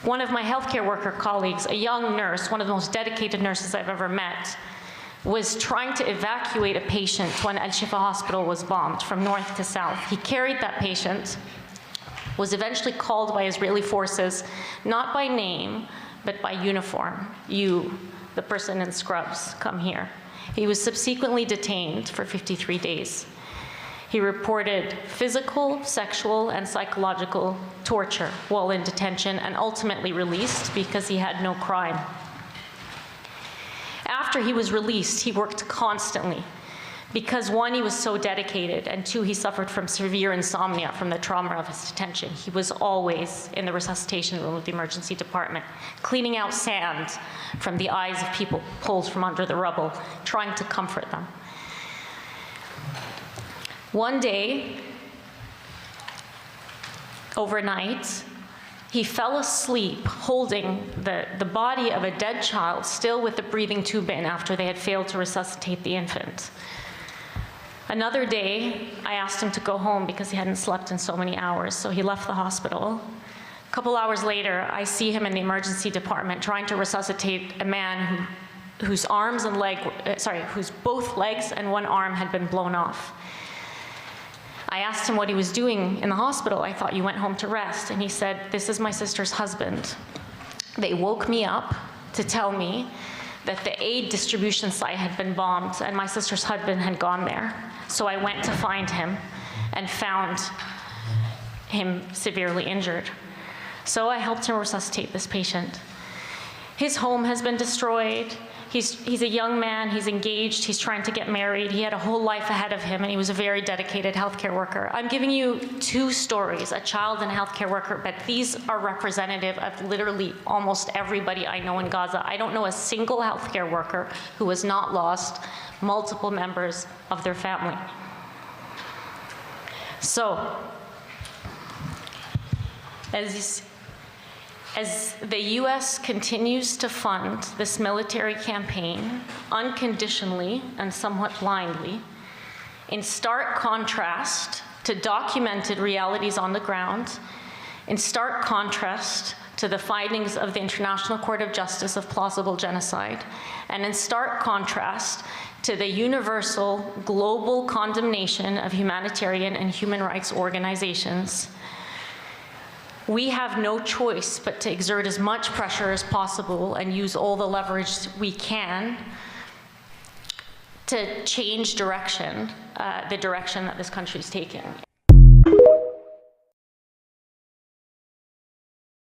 One of my healthcare worker colleagues, a young nurse, one of the most dedicated nurses I've ever met, was trying to evacuate a patient when Al-Shifa Hospital was bombed from north to south. He carried that patient, was eventually called by Israeli forces, not by name, but by uniform. You, the person in scrubs, come here. He was subsequently detained for 53 days. He reported physical, sexual, and psychological torture while in detention and ultimately released because he had no crime. After he was released, he worked constantly because one, he was so dedicated, and two, he suffered from severe insomnia from the trauma of his detention. He was always in the resuscitation room of the emergency department, cleaning out sand from the eyes of people pulled from under the rubble, trying to comfort them. One day, overnight, he fell asleep holding the body of a dead child, still with the breathing tube in after they had failed to resuscitate the infant. Another day, I asked him to go home because he hadn't slept in so many hours, so he left the hospital. A couple hours later, I see him in the emergency department trying to resuscitate a man whose both legs and one arm had been blown off. I asked him what he was doing in the hospital. I thought, you went home to rest. And he said, this is my sister's husband. They woke me up to tell me that the aid distribution site had been bombed and my sister's husband had gone there. So I went to find him and found him severely injured. So I helped him resuscitate this patient. His home has been destroyed. He's a young man, he's engaged, he's trying to get married, he had a whole life ahead of him, and he was a very dedicated healthcare worker. I'm giving you two stories, a child and a healthcare worker, but these are representative of literally almost everybody I know in Gaza. I don't know a single healthcare worker who has not lost multiple members of their family. So, as the US continues to fund this military campaign unconditionally and somewhat blindly, in stark contrast to documented realities on the ground, in stark contrast to the findings of the International Court of Justice of plausible genocide, and in stark contrast to the universal global condemnation of humanitarian and human rights organizations, we have no choice but to exert as much pressure as possible and use all the leverage we can to change direction, the direction that this country is taking.